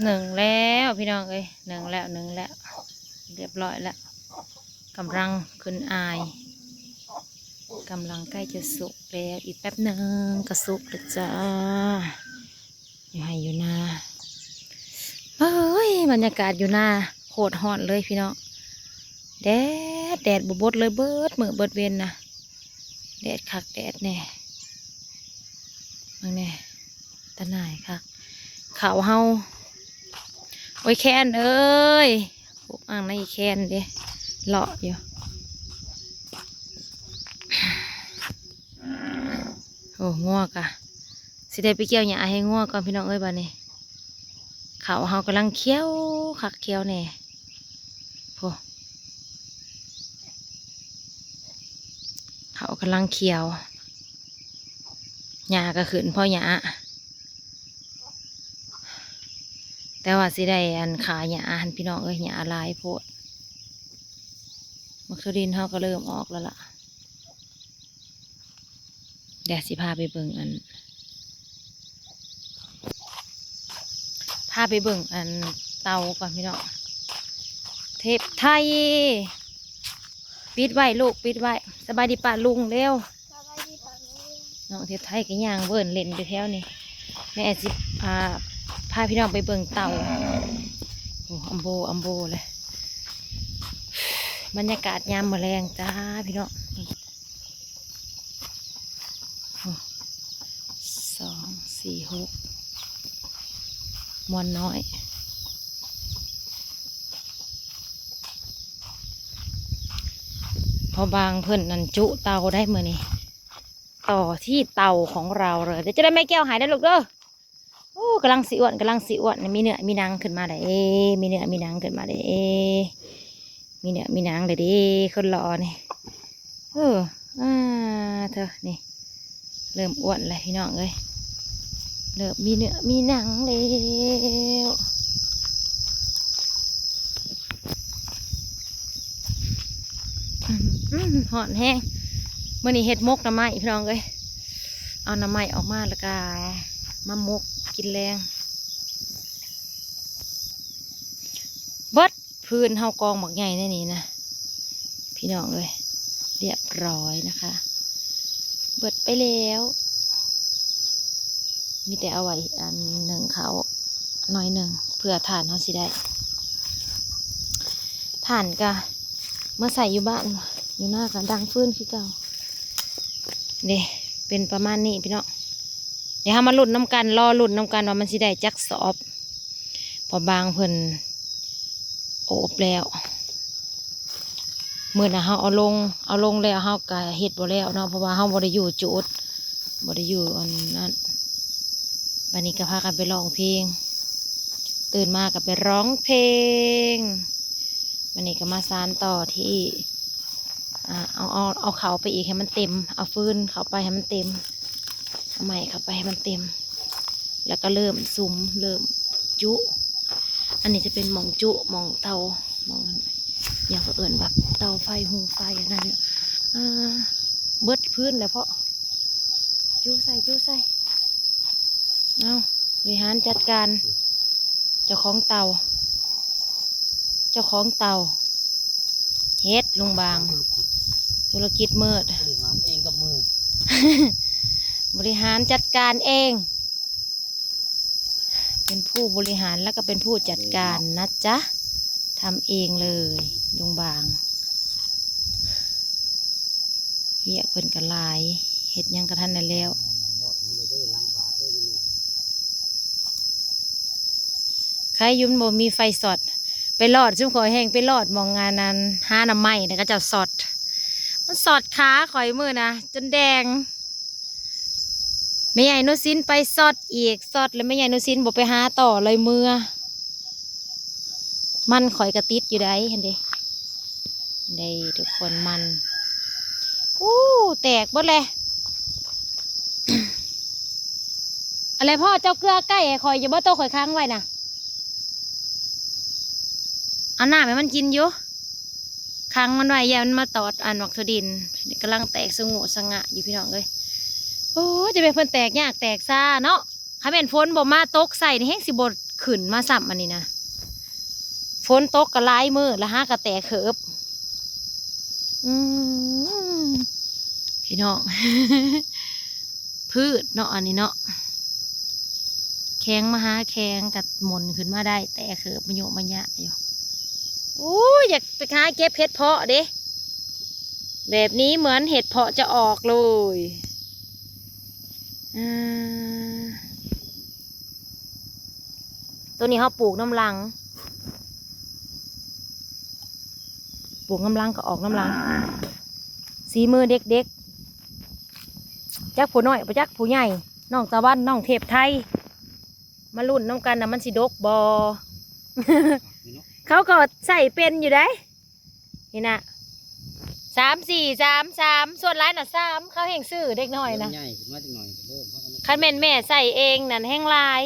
หนึ่งแล้วพี่น้องเอ้ยหนึ่งแล้วเรียบร้อยแล้วกำลังขึ้นอายกำลังใกล้จะสุกแล้วอีกแป๊บหนึ่งก็สุกแล้วจ้าอยู่ให้อยู่นาเฮ้ยบรรยากาศอยู่นาโหดฮ้อนเลยพี่น้องแดดบบดเลยเบิดมือเบิดเวนนะแดดคักแดดแน่มึงแน่ตาหน่ายคักเขาเฮาโอ้ยแคนเอ้ยพวกอ่างในแคนเด้เลาะอยู่โอ้ง่วกะสิได้ไปเกี่ยวหญ้าให้ง่วก่อนพี่น้องเอ้ยบ้านนี้เขาเฮากำลังเคี้ยวคักเคี้ยวแน่พวกเขากำลังเคี้ยวหญ้าก็ขึ้นเพราะหญ้าแต่ว่าสิได้อันขาหญ้าหันพี่น้องเอ้ยหญ้าลายโพดมักสดินเฮาก็เริ่มออกแล้วล่ะเดี๋ยวสิพาไปเบิ่งอันเตาก่อนพี่น้องเทปไทยปิดไว้ลูกปิดไว้สบายดีป่ะลุงเร็วน้องเทปไทยก็ย่างเบิ่นเล่นอยู่แถวนี้แม่สิพาพี่น้องไปเบิ่งเตาโอ้อัมโบเลยบรรยากาศยามมื้อแลงจ้าพี่น้อง2 4 6มวนน้อยพอบางเพิ่นนั่นจุเตาได้มื้อนี้ต่อที่เตาของเราเลยเดี๋ยวจะได้ไม่แก้วหายได้ลูกเด้อโอ้กำลังสิอ้วนมีเนื้อมีหนังขึ้นมาได้มีเนื้อมีหนังขึ้นมาได้มีเนื้อมีหนังเลยดิคนรอนี่เธอนี่เริ่มอ้วนเลยพี่น้องเอ้ยเริ่มมีเนื้อมีหนังแล้วหอนแห้งเมื่อนี้เห็ดมกน้ำไม้พี่น้องเอ้ยเอาน้ำไม้ออกมาแล้วก็มามกกินแรงเบิดพื้นเฮากองหมักใหญ่ในนี้นะพี่น้องเอ้ยเรียบร้อยนะคะเบิดไปแล้วมีแต่เอาไว้อันหนึ่งเขาหน่อยหนึ่งเพื่อทานเขาสิได้ทานกะเมื่อใส่อยู่บ้านอยู่หน้ากันดังฟื้นคือเก่าเด้เป็นประมาณนี้พี่น้องเดี๋ยวมาลุ้นน้ำกันรอลุ้นน้ำกันว่ามันสิได้จักสอบพอบางเพิ่นโอบแล้วเมื่อน่ะเขาเอาลงแล้วเขากะเฮ็ดบ่แล้วเนาะเพราะว่าเขาบ่ได้อยู่จุดบ่ได้อยู่อันนั้นบัดนี้ก็พากันไปร้องเพลงตื่นมาก็ไปร้องเพลงบัดนี้ก็มาสานต่อที่เอาเขาไปอีกให้มันเต็มเอาฟืนเขาไปให้มันเต็มเอาไม้เขาไปให้มันเต็มแล้วก็เริ่มซุ้มเริ่มจุอันนี้จะเป็นหม่องจุหม่องเตาหม่องอย่างก็เอิญแบบเตาไฟหูไฟอะไรเนี่ยเบิดพื้นเลยเพราะจุใส่เอาบริหารจัดการเจ้าของเตาเฮ็ดลุงบางธุรกิจมืดบริหารเองกับมือ บริหารจัดการเองเป็นผู้บริหารแล้วก็เป็นผู้จัดการนะจ๊ะทำเองเลยลุงบางเรียกเพิ่นกันลายเฮ็ดยังกระทันได้แล้วใครยุ่มบ่มีไฟสอดไปหลอดซุ่มข่อยแห้งไปหลอดมองงานนั้นห้าน้ำไหม้นะก็จะสอดมันสอดขาข่อยมือนะจนแดงแม่ใหญ่นุสินไปสอดอีกสอดแล้วแม่ใหญ่นุสินบอกไปหาต่อเลยมือมันข่อยกระติดอยู่ได้เห็นดิได้ทุกคนมันแตกหมดเลย อะไรพ่อเจ้าเกลือใกล้ข่อยอย่าบ่โตข่อยค้างไว้นะเอาหน้าให้มันกินอยู่ค้างมันไว้อย่ามันมาตอดอันวักถุดินกำลังแตกสงุสงะอยู่พี่น้องเลย โอ้จะเป็นเพิ่นแตกยากแตกซ่าเนาะถ้าแม่นฝนบ่มาตกใส่นี่แห้งสิบ่ขึ้นมาซ้ำอันนี้นะฝนตกก็หลายมื้อละหากะแตกเขิบอืมพี่น้อง พืชเนาะอันนี้เนาะแข็งมาหาแข็งกัดหมุนขึ้นมาได้แต่เขิบมันโยมันยะอยู่โอ้ยอยากไปหาเก็บเห็ดเพาะเด้แบบนี้เหมือนเห็ดเพาะจะออกเลยตัวนี้เขาปลูกน้ำลังก็ออกน้ำลังสีมือเด็กๆจักผู้น้อยประจักผู้ใหญ่น้องตะวันน้องเทพไทยมาลุ่นน้ำกันนะมันสิดกบอ เขาก็ใส่เป็นอยู่ได้นี่นะ3 4 3 3ส่วนร้ายน่ะ3เขาแห่งซื้อเด็กน้อยนะคันแม่นแม่ใส่เองนั่นแห้งลาย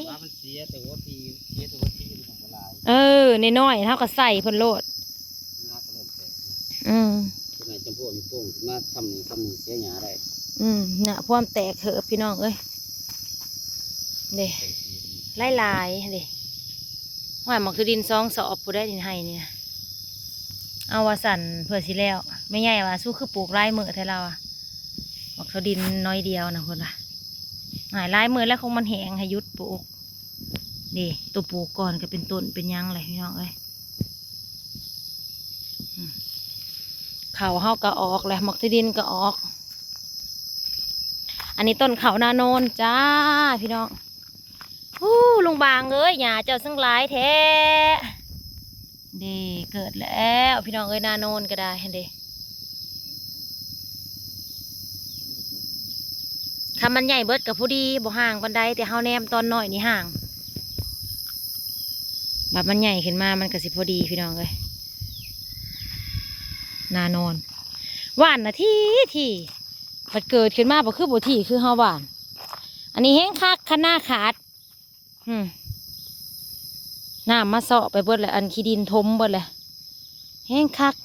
ในน้อยเท่ากับใส่เพิ่นโลดจำพวกนี้โป่งมาทำนี่เสียหยาได้น่ะพวมแตกเถอะพี่น้องเอ้ยเด้ลายเด้หอยหมอกคือดิน2 สอบผู้ได้ดินให้เนี่ยเอาว่าสั่นเพื่อสิแล้วไม่ใหญ่ว่าสู้คือปลูกลายมือแท้เราอะหมอกคือดินน้อยเดียวนะคนละหายลายมือแล้วคงมันแห้งให้ยุดปลูกนี่ตัวปลูกก่อนก็เป็นต้นเป็นยังเลยพี่น้องเอ้ยเขาเฮาก็ออกแหละหมอกที่ดินก็ออกอันนี้ต้นเขานาโนนจ้าพี่น้องลุงบางเอ้ยหญ้าเจ้าซึ่งหลายแท้เด้เกิดแล้วพี่น้องเอ้ยนาโนนก็ได้เด้คำมันใหญ่เบิดกับผู้ดีบ่ห่างปันไดแต่เฮาแนมตอนน้อยนี่ห่างแบบมันใหญ่ขึ้นมามันก็สิพอดีพี่น้องเอ้ยนาโนนหวานนะที่มันเกิดขึ้นมาบ่คือบ่ที่คือเฮาหวานอันนี้แห้งคักขนาขาดน้ำมาเสาะไปเบิดเลยอันขี้ดินทมเบิดเลยแห้งคัก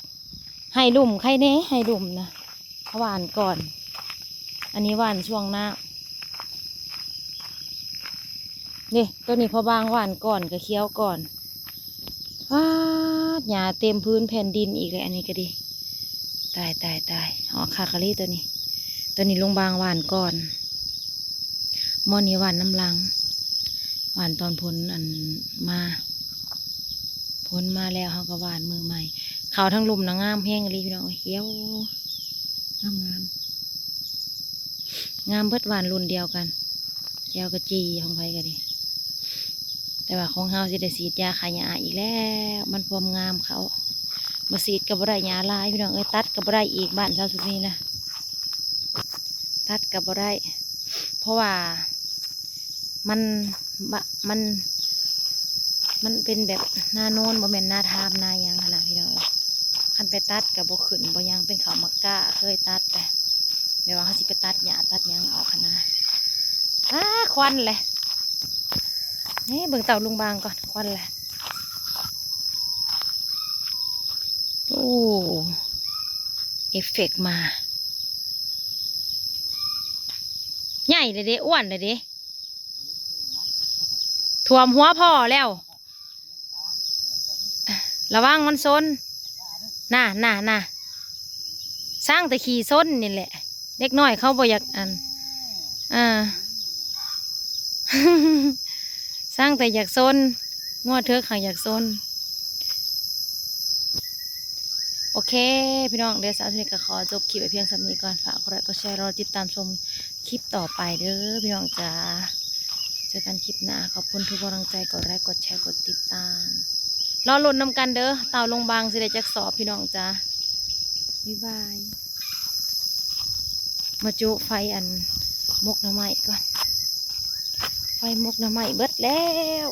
ให้ลุ่มใครเน่ให้ลุ่มนะหวานก่อนอันนี้หวานช่วงหน้านี่ตัวนี้พอบางหวานก่อนก็เคี้ยวก่อนว้าหญ้าเต็มพื้นแผ่นดินอีกเลยอันนี้ก็ดีตายหอคาคารี่ตัวนี้ลงบางหวานก่อนมอนี้หวานน้ำลังหวานตอนพ้นอันมาพ้นมาแล้วเขาก็หวานมือใหม่เขาทั้งลุ่มนะงามแห้งเลยพี่น้องเขียวงามเบิดหวานรุ่นเดียวกันแก้วกระจีของไผกันดิแต่ว่าของเฮาสิได้ฉีดยาขายหญ้าอีกแล้วมันความงามเขามาฉีดกับบ่ได้หญ้าลายพี่น้องเอ้ยตัดกับบ่ได้อีกบ้านเช้าสุดนี้นะตัดกับบ่ได้เพราะว่ามันเป็นแบบหน้าโน้นบ่แม่นหน้าทามหน้ายังขนาดพี่น้องคันไปตัดกับบ่ขึ้นบ่ยังเป็นเขามักกะเคยตัดแต่เดี๋ยวว่าเขาสิไปตัดหญ้าตัดยังออกขนาดควันเลยนี่เบิ่งเต่าลุงบางก่อนควันเลยโอ้เอฟเฟกมาใหญ่เลยเด้อ้วนเลยเด้ท่วมหัวพ่อแล้วระวังมันซนน่ะสร้างแต่ขี่ซนนี่แหละเด็กน้อยเขาบ่อยากสร้างแต่อยากซนงัวเถอะค่ะอยากซนโอเคพี่น้องเดี๋ยวสาวนี้ก็ขอจบคลิปไปเพียงสำนี้ก่อนฝากกดไลค์กดแชร์รอติดตามชมคลิปต่อไปเด้อพี่น้องจ๋าเจอกันคลิปหน้าขอบคุณทุกกำลังใจกดไลค์กดแชร์กดติดตามรอลุ้นนำกันเด้อเต่าลงบางสิได้จักสอบพี่น้องจ้าบ๊ายบายมาจุไฟอันมกน้ำไหม้ก่อนไฟมกน้ำไหม้เบิดแล้ว